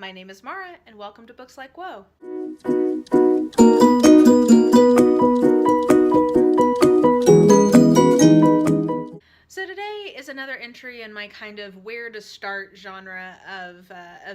My name is Mara, and welcome to Books Like Whoa. So today is another entry in my kind of where to start genre of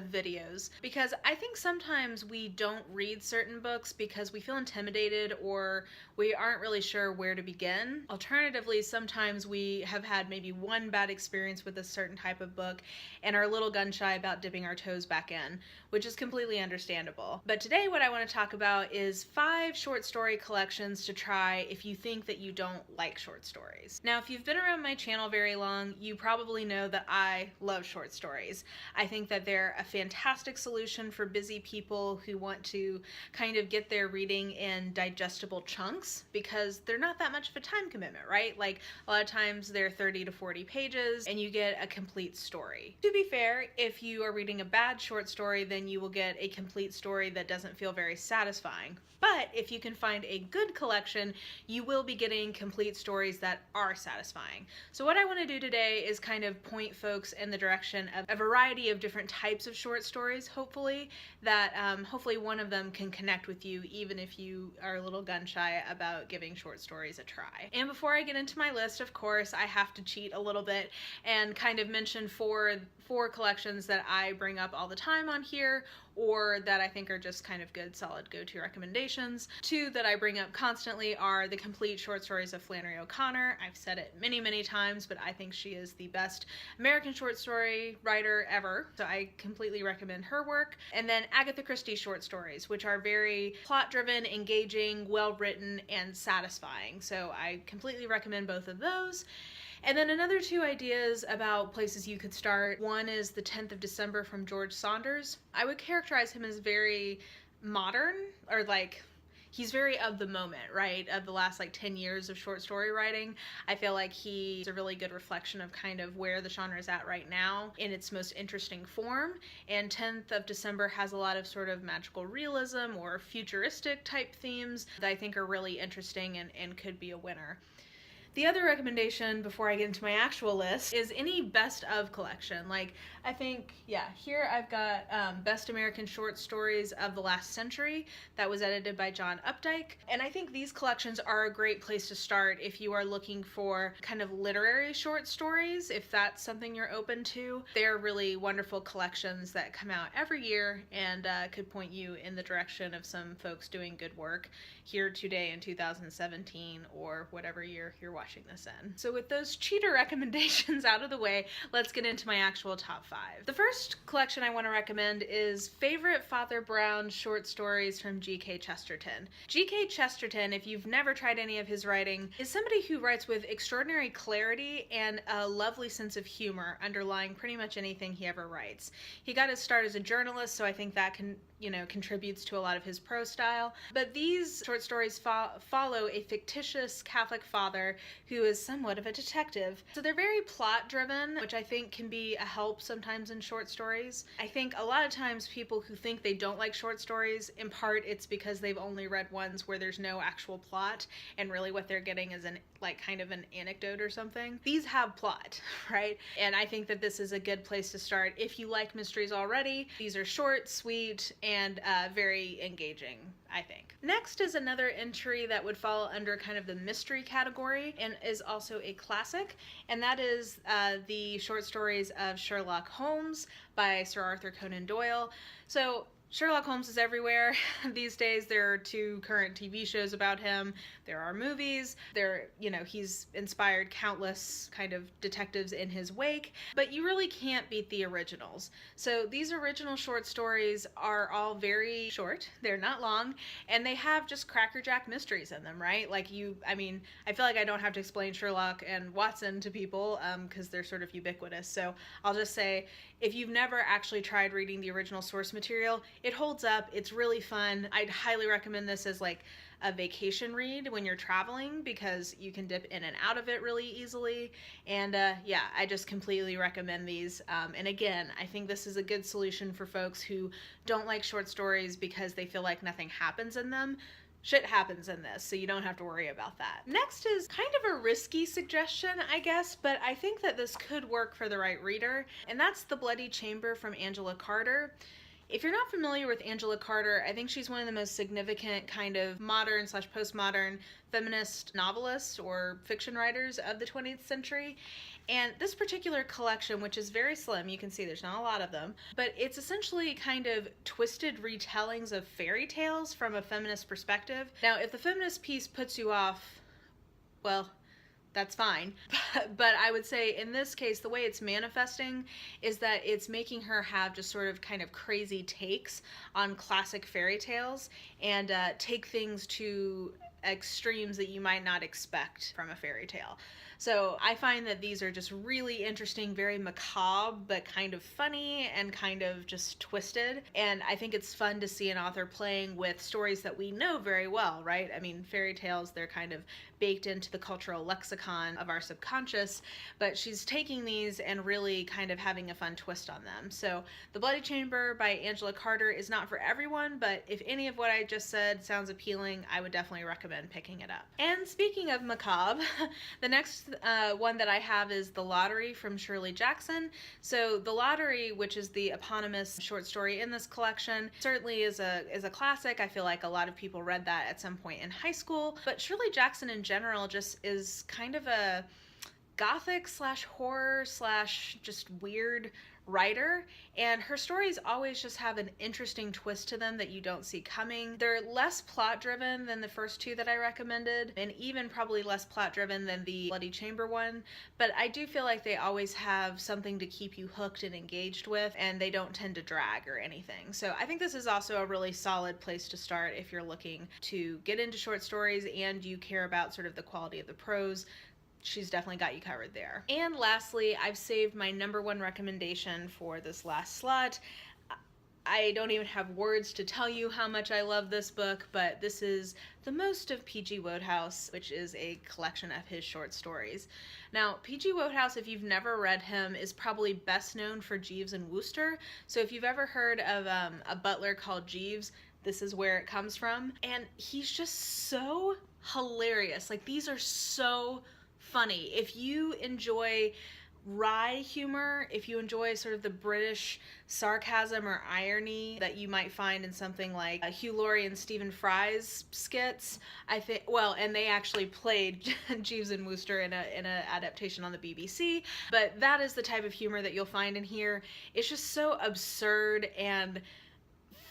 videos, because I think sometimes we don't read certain books because we feel intimidated or we aren't really sure where to begin. Alternatively, sometimes we have had maybe one bad experience with a certain type of book and are a little gun shy about dipping our toes back in, which is completely understandable. But today what I want to talk about is 5 short story collections to try if you think that you don't like short stories. Now, if you've been around my channel very long, you probably know that I love short stories. I think that they're a fantastic solution for busy people who want to kind of get their reading in digestible chunks, because they're not that much of a time commitment, right? Like, a lot of times they're 30 to 40 pages and you get a complete story. To be fair, if you are reading a bad short story, then you will get a complete story that doesn't feel very satisfying. But if you can find a good collection, you will be getting complete stories that are satisfying. So what I want to do today is kind of point folks in the direction of a variety of different types of short stories, hopefully, that hopefully one of them can connect with you, even if you are a little gun shy about giving short stories a try. And before I get into my list, of course, I have to cheat a little bit and kind of mention four collections that I bring up all the time on here, or that I think are just kind of good, solid go-to recommendations. 2 that I bring up constantly are the complete short stories of Flannery O'Connor. I've said it many, many times, but I think she is the best American short story writer ever, so I completely recommend her work. And then Agatha Christie short stories, which are very plot-driven, engaging, well-written, and satisfying. So I completely recommend both of those. And then another 2 ideas about places you could start. One is The 10th of December from George Saunders. I would characterize him as very modern, or like, he's very of the moment, right? Of the last 10 years of short story writing. I feel like he's a really good reflection of kind of where the genre is at right now in its most interesting form. And 10th of December has a lot of sort of magical realism or futuristic type themes that I think are really interesting and could be a winner. The other recommendation, before I get into my actual list, is any best of collection. Like, I think, here I've got Best American Short Stories of the Last Century. That was edited by John Updike. And I think these collections are a great place to start if you are looking for kind of literary short stories, if that's something you're open to. They're really wonderful collections that come out every year and could point you in the direction of some folks doing good work here today in 2017 or whatever year you're watching this in. So with those cheater recommendations out of the way, let's get into my actual top 5. The first collection I want to recommend is Favorite Father Brown Short Stories from G.K. Chesterton. G.K. Chesterton, if you've never tried any of his writing, is somebody who writes with extraordinary clarity and a lovely sense of humor underlying pretty much anything he ever writes. He got his start as a journalist, so I think that contributes to a lot of his prose style. But these short stories follow a fictitious Catholic father who is somewhat of a detective. So they're very plot driven, which I think can be a help sometimes in short stories. I think a lot of times people who think they don't like short stories, in part it's because they've only read ones where there's no actual plot and really what they're getting is kind of an anecdote or something. These have plot, right? And I think that this is a good place to start if you like mysteries already. These are short, sweet, and very engaging, I think. Next is another entry that would fall under kind of the mystery category and is also a classic, and that is the short stories of Sherlock Holmes by Sir Arthur Conan Doyle. So Sherlock Holmes is everywhere these days. There are 2 current TV shows about him. There are movies. He's inspired countless kind of detectives in his wake, but you really can't beat the originals. So these original short stories are all very short. They're not long, and they have just crackerjack mysteries in them, right? I feel like I don't have to explain Sherlock and Watson to people because they're sort of ubiquitous. So I'll just say, if you've never actually tried reading the original source material, it holds up. It's really fun. I'd highly recommend this as a vacation read when you're traveling because you can dip in and out of it really easily. And I just completely recommend these. And again, I think this is a good solution for folks who don't like short stories because they feel like nothing happens in them. Shit happens in this, so you don't have to worry about that. Next is kind of a risky suggestion, I guess, but I think that this could work for the right reader, and that's The Bloody Chamber from Angela Carter. If you're not familiar with Angela Carter, I think she's one of the most significant kind of modern / postmodern feminist novelists or fiction writers of the 20th century. And this particular collection, which is very slim, you can see there's not a lot of them, but it's essentially kind of twisted retellings of fairy tales from a feminist perspective. Now, if the feminist piece puts you off, well, that's fine. But I would say in this case, the way it's manifesting is that it's making her have just sort of kind of crazy takes on classic fairy tales and take things to extremes that you might not expect from a fairy tale. So I find that these are just really interesting, very macabre, but kind of funny and kind of just twisted. And I think it's fun to see an author playing with stories that we know very well, right? I mean, fairy tales, they're kind of baked into the cultural lexicon of our subconscious, but she's taking these and really kind of having a fun twist on them. So The Bloody Chamber by Angela Carter is not for everyone, but if any of what I just said sounds appealing, I would definitely recommend picking it up. And speaking of macabre, the next one that I have is The Lottery from Shirley Jackson. So The Lottery, which is the eponymous short story in this collection, certainly is a classic. I feel like a lot of people read that at some point in high school, but Shirley Jackson in general just is kind of a gothic / horror / just weird writer, and her stories always just have an interesting twist to them that you don't see coming. They're less plot driven than the first two that I recommended, and even probably less plot driven than the Bloody Chamber one, but I do feel like they always have something to keep you hooked and engaged with, and they don't tend to drag or anything. So I think this is also a really solid place to start if you're looking to get into short stories and you care about sort of the quality of the prose. She's definitely got you covered there. And lastly, I've saved my #1 recommendation for this last slot. I don't even have words to tell you how much I love this book, but this is The Most of P.G. Wodehouse, which is a collection of his short stories. Now, P.G. Wodehouse, if you've never read him, is probably best known for Jeeves and Wooster. So if you've ever heard of a butler called Jeeves, this is where it comes from. And he's just so hilarious. Like, these are so funny. If you enjoy wry humor, if you enjoy sort of the British sarcasm or irony that you might find in something like Hugh Laurie and Stephen Fry's skits, I think, well, and they actually played Jeeves and Wooster in a adaptation on the BBC, but that is the type of humor that you'll find in here. It's just so absurd and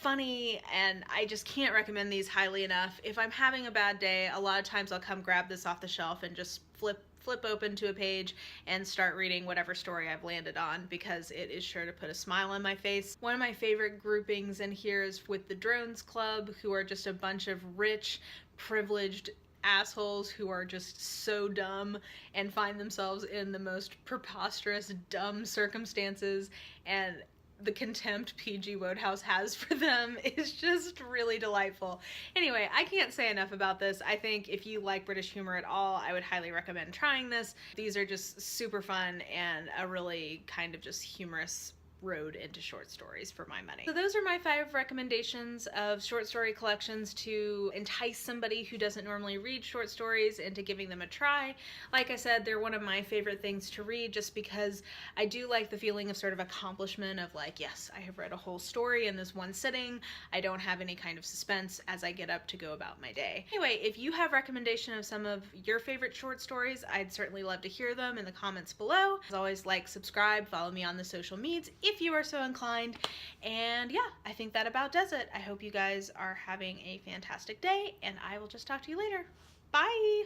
funny, and I just can't recommend these highly enough. If I'm having a bad day, a lot of times I'll come grab this off the shelf and just flip open to a page and start reading whatever story I've landed on, because it is sure to put a smile on my face. One of my favorite groupings in here is with the Drones Club, who are just a bunch of rich, privileged assholes who are just so dumb and find themselves in the most preposterous, dumb circumstances, and the contempt P.G. Wodehouse has for them is just really delightful. Anyway, I can't say enough about this. I think if you like British humor at all, I would highly recommend trying this. These are just super fun and a really kind of just humorous road into short stories for my money. So those are my 5 recommendations of short story collections to entice somebody who doesn't normally read short stories into giving them a try. Like I said, they're one of my favorite things to read just because I do like the feeling of sort of accomplishment of like, yes, I have read a whole story in this one sitting. I don't have any kind of suspense as I get up to go about my day. Anyway, if you have recommendation of some of your favorite short stories, I'd certainly love to hear them in the comments below. As always, like, subscribe, follow me on the social medias if you are so inclined. And yeah, I think that about does it. I hope you guys are having a fantastic day, and I will just talk to you later. Bye!